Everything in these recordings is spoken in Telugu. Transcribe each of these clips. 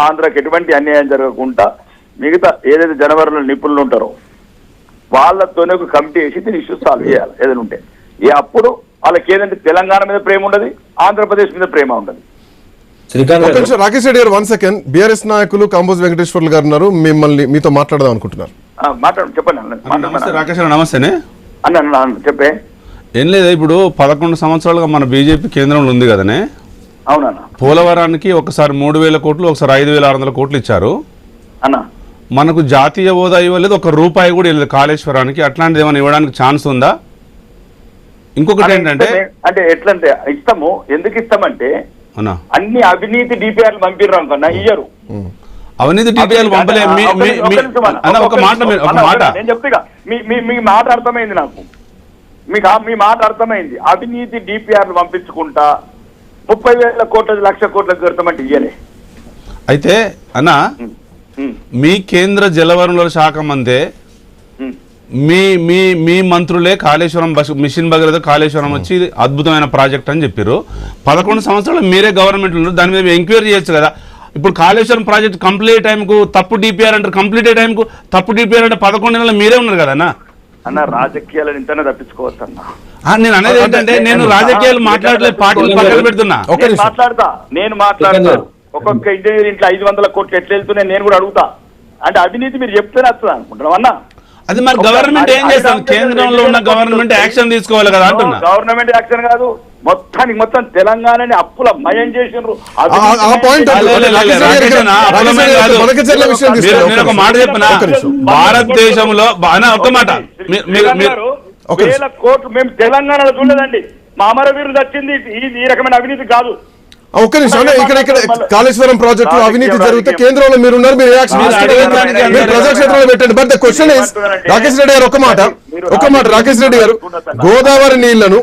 ఆంధ్రాకి ఎటువంటి అన్యాయం జరగకుండా మిగతా ఏదైతే జనవరిలో నిపుణులు ఉంటారో వాళ్ళతోనే ఒక కమిటీ వేసి దీని ఇష్యూస్ సాల్వ్ చేయాలి ఏదైనా ఉంటే. అప్పుడు వాళ్ళకి ఏదంటే తెలంగాణ మీద ప్రేమ ఉండదు, ఆంధ్రప్రదేశ్ మీద ప్రేమ ఉండదు. రాకేష్ రెడ్డి గారు 1 సెకండ్. బీఆర్ఎస్ నాయకులు కాంబోజ్ వెంకటేశ్వర్లు గారు ఉన్నారు, మిమ్మల్ని మీతో మాట్లాడదాం అనుకుంటున్నారు. చెప్పండి. రాకేష్ గారు నమస్తేనే. అన్న చెప్పే. ఏం లేదా, ఇప్పుడు 11 సంవత్సరాలుగా మన బీజేపీ కేంద్రంలో ఉంది కదనే. అవునన్నా. పోలవరానికి ఒకసారి 3,000 కోట్లు, ఒకసారి 5,600 కోట్లు ఇచ్చారు అన్న. మనకు జాతీయ హోదా ఇవ్వలేదు, ₹1 కూడా ఇవ్వలేదు కాళేశ్వరానికి. అట్లాంటిది ఏమైనా ఇవ్వడానికి ఛాన్స్ ఉందా? ఇంకొకటి ఏంటంటే అంటే ఎట్లంటే ఇస్తాము, ఎందుకు ఇస్తామంటే అన్ని అవినీతి డిపిఆర్లు పంపిర్రు అనుకున్నా ఇయ్యరు. అవినీతి డిపిఆర్లు పంపలే. ఒక మాట నేను చెప్తా, మీ మాట అర్థమైంది నాకు, మీ మాట అర్థమైంది. అవినీతి డిపిఆర్లు పంపించుకుంటా 30,000 కోట్ల 1,00,000 కోట్లకు కడతామంటే ఇయ్యలే. అయితే అన్న, మీ కేంద్ర జలవనరుల శాఖ మందే మీ మీ మీ మంత్రులే కాళేశ్వరం మిషన్ భగీరథ కాళేశ్వరం వచ్చి అద్భుతమైన ప్రాజెక్ట్ అని చెప్పారు. 11 సంవత్సరాలు మీరే గవర్నమెంట్ ఉన్నారు, దాని మీద ఎంక్వైరీ చేయొచ్చు కదా. ఇప్పుడు కాళేశ్వరం ప్రాజెక్ట్ కంప్లీట్ టైంకు తప్పు డిపిఆర్ అంటారు, కంప్లీట్ అయ్యే టైంకు తప్పు డిపిఆర్ అంటే 11 నెలలు మీరే ఉన్నారు కదా అన్న. రాజకీయాలను ఇంతనే తప్పించుకోవచ్చు అన్న. నేను అనేది ఏంటంటే, నేను రాజకీయాలు మాట్లాడలేదు, పార్టీలు పక్కన పెడుతున్నా. నేను మాట్లాడతా. ఒక్కొక్క ఇంజనీర్ ఇంట్లో 500 కోట్లు ఎట్లా వెళ్తున్నాయి నేను కూడా అడుగుతా. అంటే అవినీతి మీరు చెప్తేనే వస్తుంది అనుకుంటున్నాం అన్న. అది మరి గవర్నమెంట్ ఏం చేస్తాం? కేంద్రంలో ఉన్న గవర్నమెంట్ యాక్షన్ తీసుకోవాలి కదా అంటున్నా. గవర్నమెంట్ యాక్షన్ కాదు, మొత్తం తెలంగాణని అప్పుల మయం చేసినారు. నేను ఒక మాట చెప్పిన, భారతదేశంలో ఒక మాట, 1,000 కోట్లు మేము తెలంగాణలో చూడలేదండి. మా అమరవీరులు వచ్చింది ఈ రకమైన అవినీతి కాదు. ఒక్క నిమిషం, ఇక్కడ కాళేశ్వరం ప్రాజెక్టు అవినీతి జరిగితే కేంద్రంలో మీరున్నారు, మీరు ప్రజాక్షేత్రంలో పెట్టండి. But the question is, Rakesh Reddy గారు ఒక మాట రాకేష్ రెడ్డి గారు, గోదావరి నీళ్లను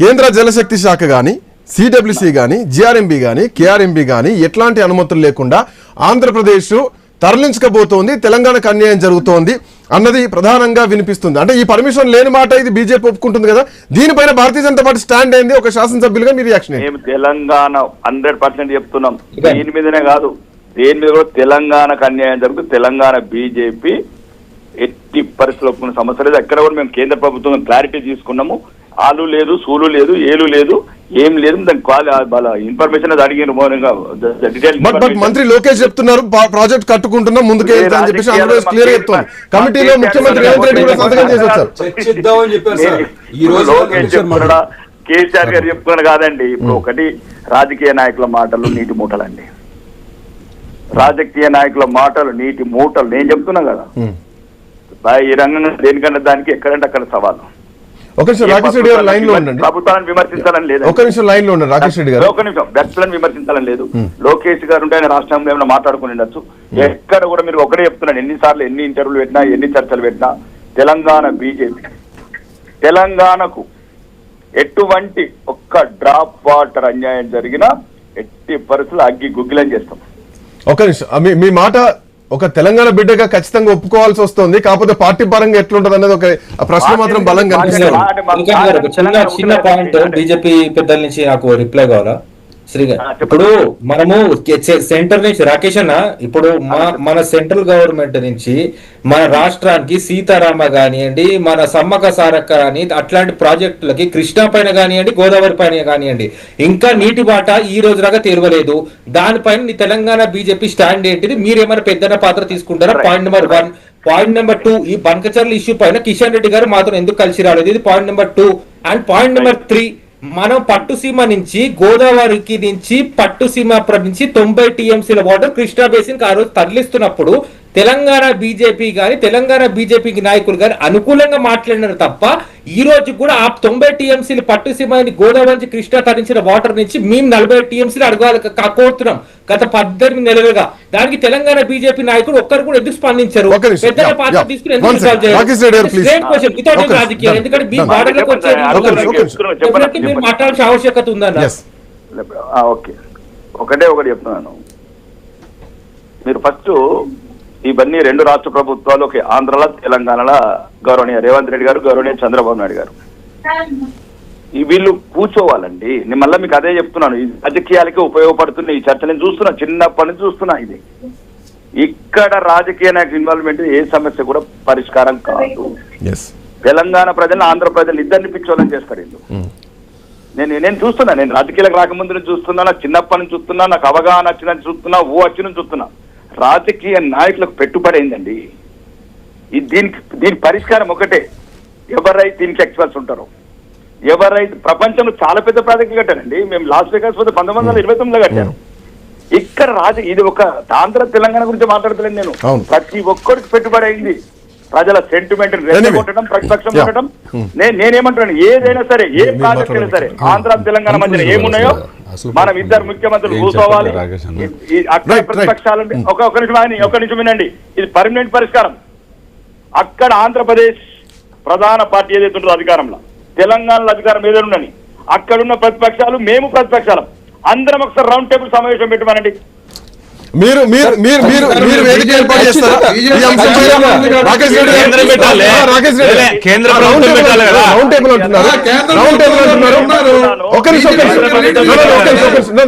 కేంద్ర జలశక్తి శాఖ గాని, సిడబ్ల్యూసి గాని, జిఆర్ఎంబి గాని, కేఆర్ఎంబి గాని ఎట్లాంటి అనుమతులు లేకుండా ఆంధ్రప్రదేశ్ తరలించకపోతోంది, తెలంగాణకు అన్యాయం జరుగుతోంది అన్నది ప్రధానంగా వినిపిస్తుంది. అంటే ఈ పర్మిషన్ లేని మాట ఇది బీజేపీ ఒప్పుకుంటుంది కదా, దీనిపైన భారతీయ జనతా పార్టీ స్టాండ్ అయింది. ఒక శాసనసభ్యులుగా మీ రియాక్షన్? మేము తెలంగాణ 100% చెప్తున్నాం, దీని మీదనే కాదు, దేని మీద కూడా తెలంగాణకు అన్యాయం జరుగుతుంది. తెలంగాణ బీజేపీ ఎట్టి పరిస్థితులు ఒప్పుకున్న సమస్య లేదు. ఎక్కడ కూడా మేము కేంద్ర ప్రభుత్వం క్లారిటీ తీసుకున్నాము. ఆలు లేదు, సూలు లేదు, ఏలు లేదు, ఏం లేదు. దానికి ఇన్ఫర్మేషన్ అడిగిన మంత్రి లోకేష్ చెప్తున్నారు ప్రాజెక్ట్ కట్టుకుంటున్నాం ముందుకే అని చెప్పేసి ఆంధ్రప్రదేశ్ క్లియర్ చెప్తున్నారు. కమిటీలో ముఖ్యమంత్రి రేవంత్ రెడ్డి కూడా సంతకం చేశారు. కేసీఆర్ గారు చెప్పుకున్నారు కాదండి. ఇప్పుడు ఒకటి, రాజకీయ నాయకుల మాటలు నీటి మూటలండి. రాజకీయ నాయకుల మాటలు నీటి మూటలు. నేను చెప్తున్నా కదా, ఈ రంగంగా దేనికన్నా దానికి ఎక్కడంటే అక్కడ సవాలు. ఒక నిమిషం రాకేష్ రెడ్డి గారు లైన్ లో ఉండండి. ప్రభుత్వాన్ని విమర్శించాలని లేదు. ఒక నిమిషం లైన్ లో ఉండండి రాకేష్ రెడ్డి గారు. ఒక నిమిషం, వ్యక్తులను విమర్శించాలని లేదు. లోకేష్ గారు ఉంటే ఆయన రాష్ట్రంలో ఏమైనా మాట్లాడుకుని ఉండొచ్చు. ఎక్కడ కూడా మీరు ఒకటే చెప్తున్నాను, ఎన్నిసార్లు ఎన్ని ఇంటర్వ్యూలు పెట్టినా, ఎన్ని చర్చలు పెట్టినా, తెలంగాణ బీజేపీ తెలంగాణకు ఎటువంటి ఒక్క డ్రాప్ వాటర్ అన్యాయం జరిగినా ఎట్టి పరిస్థితులు అగ్గి గుగ్గిలం చేస్తాం. ఒక నిమిషం, మీ మాట ఒక తెలంగాణ బిడ్డగా ఖచ్చితంగా ఒప్పుకోవాల్సి వస్తుంది. కాకపోతే పార్టీ పరంగా ఎట్లుంటది అనేది ఒక ప్రశ్న మాత్రం బలంగా కనిపిస్తుంది. చిన్న పాయింట్ బీజేపీ పెద్దల నుంచి నాకు రిప్లై కావాలా శ్రీగారు? ఇప్పుడు మనము సెంటర్ నుంచి రాకేష్ అన్న, ఇప్పుడు మన సెంట్రల్ గవర్నమెంట్ నుంచి మన రాష్ట్రానికి సీతారామ కానివ్వండి, మన సమ్మక సారక్క కానీ అట్లాంటి ప్రాజెక్టులకి కృష్ణా పైన కానివ్వండి, గోదావరి పైన కానివ్వండి, ఇంకా నీటి బాట ఈ రోజు దాకా తెరవలేదు. దానిపైన తెలంగాణ బీజేపీ స్టాండ్ ఏంటిది? మీరేమైనా పెద్దన పాత్ర తీసుకుంటారా? Point number 1. పాయింట్ నెంబర్ 2, ఈ బంకచర్ల ఇష్యూ పైన కిషన్ రెడ్డి గారు మాత్రం ఎందుకు కలిసి రాలేదు? ఇది point number 2. And point number 3, మనం పట్టుసీమ నుంచి గోదావరికి నుంచి పట్టుసీమ నుంచి 90 టీఎంసీల వాటర్ కృష్ణా బేసిన్ ఆ రోజు తరలిస్తున్నప్పుడు తెలంగాణ బీజేపీ గాని, తెలంగాణ బీజేపీకి నాయకులు గాని అనుకూలంగా మాట్లాడినారు తప్ప ఈ రోజు కూడా ఆ 90 టీఎంసీలు పట్టుసీమని గోదావరి నుంచి కృష్ణా తరించిన వాటర్ నుంచి మేము 40 టీఎంసీలు అడగాలి కోరుతున్నాం గత 18 నెలలుగా. దానికి తెలంగాణ బీజేపీ నాయకులు ఒక్కరు కూడా ఎందుకు స్పందించారు? పెద్దల పాత్ర తీసుకుని ఎందుకు రాజకీయాలు? ఎందుకంటే మీ బార్డర్లకు వచ్చే మీరు మాట్లాడాల్సిన ఆవశ్యకత ఉందన్న. ఒకటే చెప్తున్నాను, మీరు ఫస్ట్ ఇవన్నీ 2 రాష్ట్ర ప్రభుత్వాలు, ఒక ఆంధ్రలో తెలంగాణలో గౌరవనీయ రేవంత్ రెడ్డి గారు, గౌరవనీయ చంద్రబాబు నాయుడు గారు వీళ్ళు కూర్చోవాలండి. నేను మళ్ళీ మీకు అదే చెప్తున్నాను, ఈ రాజకీయాలకే ఉపయోగపడుతున్న ఈ చర్చ నేను చూస్తున్నా, చిన్నప్పటి నుంచి చూస్తున్నా. ఇది ఇక్కడ రాజకీయ నాయకుల ఇన్వాల్వ్మెంట్ ఏ సమస్య కూడా పరిష్కారం కాదు. తెలంగాణ ప్రజలను ఆంధ్ర ప్రజలు ఇద్దరిని పిచ్చోళ్ళని చేస్తారు వీళ్ళు. నేను చూస్తున్నా, నేను రాజకీయాలకు రాకముందు నుంచి చూస్తున్నా, నాకు చిన్నప్పటి నుంచి చూస్తున్నా, నాకు అవగాహన వచ్చినని చూస్తున్నా, వచ్చిన చూస్తున్నా. రాజకీయ నాయకులకు పెట్టుబడైందండి. దీని పరిష్కారం ఒకటే, ఎవరైతే దీనికి ఎక్స్పర్ట్స్ ఉంటారో, ఎవరైతే ప్రపంచంలో చాలా పెద్ద ప్రాజెక్టులు కట్టారండి. మేము లాస్ వేగాస్ 1929లో కట్టారు. ఇక్కడ ఇది ఒక ఆంధ్ర తెలంగాణ గురించి మాట్లాడతలేదు నేను. ప్రతి ఒక్కరికి పెట్టుబడి అయింది. ప్రజల సెంటిమెంట్ రెచ్చగొట్టడం, ప్రతిపక్షం కొట్టడం. నేనేమంటున్నాను, ఏదైనా సరే, ఏ ప్రాజెక్ట్ అయినా సరే, ఆంధ్ర తెలంగాణ మధ్యన ఏమున్నాయో మనం ఇద్దరు ముఖ్యమంత్రులు కూర్చోవాలి. అక్కడ ప్రతిపక్షాలు ఒక నిమిషం వినండి, ఇది పర్మనెంట్ పరిష్కారం. అక్కడ ఆంధ్రప్రదేశ్ ప్రధాన పార్టీ ఏదైతే ఉంటుందో అధికారంలో, తెలంగాణలో అధికారం ఏదైనా ఉండని, అక్కడున్న ప్రతిపక్షాలు, మేము ప్రతిపక్షాలు అందరం ఒకసారి రౌండ్ టేబుల్ సమావేశం పెట్టమనండి. మీరు వేదిక ఏర్పాటు చేస్తారా? రాకేష్ రెడ్డి కేంద్ర ప్రభుత్వం పెట్టాలి కదా, రౌండ్ టేబుల్ అంటున్నారు.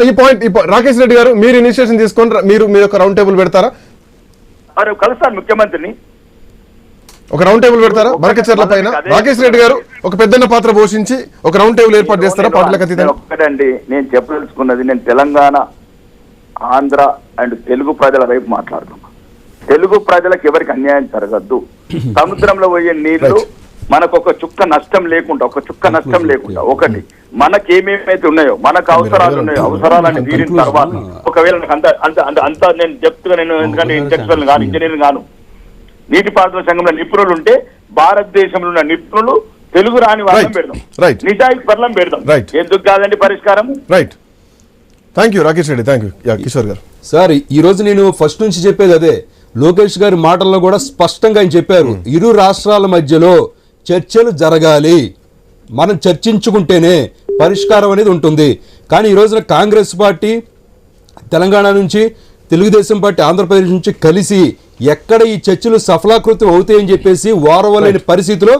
ఈ పాయింట్ రాకేష్ రెడ్డి గారు, మీరు ఇనిషియేషన్ తీసుకొని మీరు ఒక రౌండ్ టేబుల్ పెడతారా? కలుస్తారు ముఖ్యమంత్రిని, ఒక రౌండ్ టేబుల్ పెడతారా బనకచర్ల పైన? రాకేష్ రెడ్డి గారు ఒక పెద్దన్న పాత్ర పోషించి ఒక రౌండ్ టేబుల్ ఏర్పాటు చేస్తారా పార్టీలకు అతీతంగా? ఒక్కటండి నేను చెప్పదలుచుకున్నది, నేను తెలంగాణ, ఆంధ్ర అండ్ తెలుగు ప్రజల వైపు మాట్లాడుతున్నా. తెలుగు ప్రజలకు ఎవరికి అన్యాయం జరగద్దు. సముద్రంలో పోయే నీళ్లు మనకు ఒక చుక్క నష్టం లేకుండా, ఒకటి మనకేమేమైతే ఉన్నాయో, మనకు అవసరాలు ఉన్నాయో, అవసరాలన్నీ తీరిన తర్వాత ఒకవేళ నాకు అంత నేను చెప్తున్నా, నేను ఎందుకంటే ఇంటెక్చువల్ గాను, ఇంజనీరింగ్ గాను, నీటిపారుదల సంఘంలో నిపుణులు ఉంటే భారతదేశంలో ఉన్న నిపుణులు తెలుగు రాని వాళ్ళని పెడదాం, నిజాయితీ పర్లం పెడదాం. ఎందుకు కాదండి పరిష్కారం? Right, thank you Rakesh Reddy. Thank you Kishore గారు. సార్, ఈ రోజు నేను ఫస్ట్ నుంచి చెప్పేది అదే. లోకేష్ గారి మాటల్లో కూడా స్పష్టంగా ఆయన చెప్పారు, ఇరు రాష్ట్రాల మధ్యలో చర్చలు జరగాలి, మనం చర్చించుకుంటేనే పరిష్కారం అనేది ఉంటుంది. కానీ ఈ రోజున కాంగ్రెస్ పార్టీ తెలంగాణ నుంచి, తెలుగుదేశం పార్టీ ఆంధ్రప్రదేశ్ నుంచి కలిసి ఎక్కడ ఈ చర్చలు సఫలాకృతం అవుతాయని చెప్పేసి ఓరవలేని పరిస్థితిలో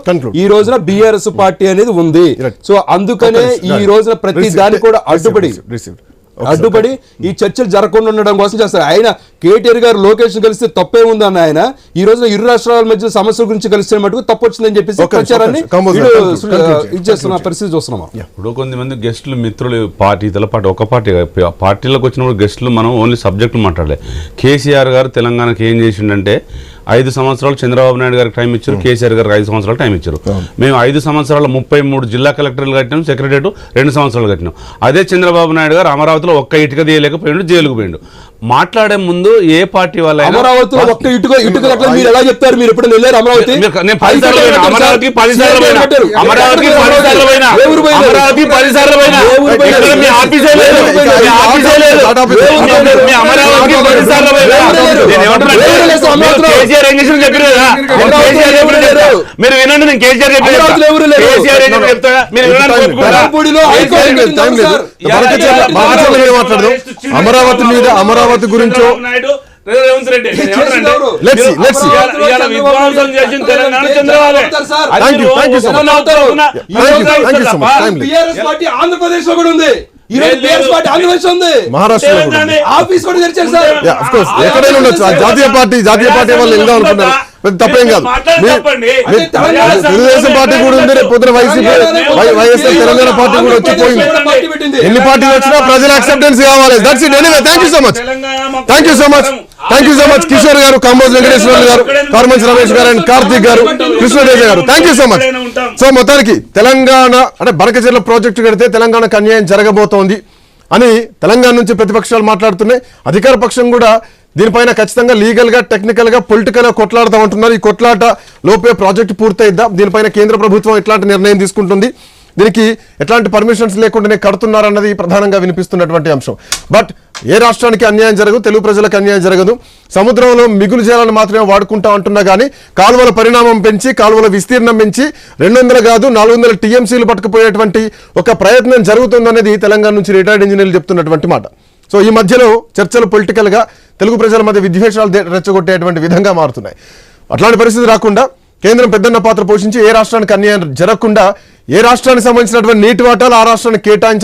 ఈ రోజున బీఆర్ఎస్ పార్టీ అనేది ఉంది. సో అందుకనే ఈ రోజున ప్రతి దాన్ని కూడా అడ్డుపడి ఈ చర్చలు జరగకుండా ఉండడం కోసం చేస్తారు. ఆయన కేటీఆర్ గారు లోకేష్ కలిస్తే తప్పే ఉంది అన్న ఆయన ఈ రోజున ఇరు రాష్ట్రాల మధ్య సమస్యల గురించి కలిస్తే మటుకు తప్పు వచ్చిందని చెప్పేసి ప్రచారాన్ని ఇచ్చేస్తున్న పరిస్థితి చూస్తున్నాం. ఇప్పుడు కొంతమంది గెస్టులు మిత్రులు పార్టీల పాటు ఒక పార్టీలకు వచ్చినప్పుడు గెస్టులు మనం ఓన్లీ సబ్జెక్టులు మాట్లాడలే. కేసీఆర్ గారు తెలంగాణకి ఏం చేసిండంటే 5 సంవత్సరాలు చంద్రబాబు నాయుడు గారికి టైం ఇచ్చారు, కేసీఆర్ గారికి 5 సంవత్సరాలు టైం ఇచ్చారు. మేము 5 సంవత్సరాలు 33 జిల్లా కలెక్టర్లు కట్టినాం, సెక్రటరేట్ 2 సంవత్సరాలు కట్టినాం. అదే చంద్రబాబు నాయుడు గారు అమరావతిలో ఒక్క ఇటుక తీయలేకపోయిండు, జైలుకు పోయిండు. మాట్లాడే ముందు ఏ పార్టీ వాళ్ళ అమరావతిలో ఒక్క ఇటుక మీరు ఎలా చెప్తారు? మీరు ఎప్పుడు వెళ్ళారు అమరావతి? అమరావతి 10 సార్లు పోయినా, అమరావతి 10 సార్లు పోయినా, అమరావతి 10 సార్లు పోయినా. మీ ఆఫీసే లేదు, మీ ఆఫీసే లేదు, మీ అమరావతి 10 సార్లు పోయినా. నేను ఏమంటున్నా, కేసీఆర్ ఏం చేసిన చెప్పారు కదా, మీరు వినండి, నేను కేసీఆర్ చెప్పాను, కేసీఆర్ ఏం చెప్తా మీరు అమరావతి మీద, అమరావతి గురించో ఆంధ్రప్రదేశ్ లో కూడా ఉంది, ఎక్కడైనా ఉండొచ్చు. జాతీయ పార్టీ వాళ్ళు వెళ్దాం అనుకున్నారు, తప్పేం కాదు. తెలుగుదేశం పార్టీ కూడా ఉంది, రేపు పొద్దున వైఎస్ఆర్ తెలంగాణ పార్టీ కూడా వచ్చిపోయింది. ఎన్ని పార్టీలు వచ్చినా ప్రజల అక్సెప్టెన్స్ కావాలి. That's it. Anyway, thank you so much, thank you so much, thank you so much Kishore గారు, కాంబోజ్ వెంకటేశ్వర గారు, కార్మంచి రమేష్ గారు అండ్ కార్తీక్ గారు, కృష్ణదేవ గారు, thank you so much. So మొత్తానికి తెలంగాణ అంటే బనకచెర్ల ప్రాజెక్టు కడితే తెలంగాణకు అన్యాయం జరగబోతోంది అని తెలంగాణ నుంచి ప్రతిపక్షాలు మాట్లాడుతున్నాయి. అధికార పక్షం కూడా దీనిపైన ఖచ్చితంగా లీగల్ గా, టెక్నికల్ గా, పొలిటికల్ గా కొట్లాడుతూ ఉంటున్నారు. ఈ కొట్లాట లోపే ప్రాజెక్టు పూర్తయిద్దాం, దీనిపైన కేంద్ర ప్రభుత్వం ఎట్లాంటి నిర్ణయం తీసుకుంటుంది, దీనికి ఎట్లాంటి పర్మిషన్స్ లేకుండానే కడుతున్నారన్నది ప్రధానంగా వినిపిస్తున్నటువంటి అంశం. బట్ ఏ రాష్ట్రానికి అన్యాయం జరగదు, తెలుగు ప్రజలకు అన్యాయం జరగదు. సముద్రంలో మిగులు జలాలను మాత్రమే వాడుకుంటా ఉంటున్నా కానీ కాలువల పరిణామం పెంచి, కాలువల విస్తీర్ణం పెంచి 200 కాదు 400 టీఎంసీలు పట్టుకుపోయేటువంటి ఒక ప్రయత్నం జరుగుతుందనేది తెలంగాణ నుంచి రిటైర్డ్ ఇంజనీర్లు చెప్తున్నటువంటి మాట. సో ఈ మధ్యలో చర్చలు పొలిటికల్ గా తెలుగు ప్రజల మధ్య విద్వేషాలు రెచ్చగొట్టేటువంటి విధంగా మారుతున్నాయి. అట్లాంటి పరిస్థితి రాకుండా కేంద్రం పెద్దన్న పాత్ర పోషించి ఏ రాష్ట్రానికి అన్యాయం జరగకుండా ఏ రాష్ట్రానికి సంబంధించినటువంటి నీటి వాటాలు ఆ రాష్ట్రానికి కేటాయించాలి.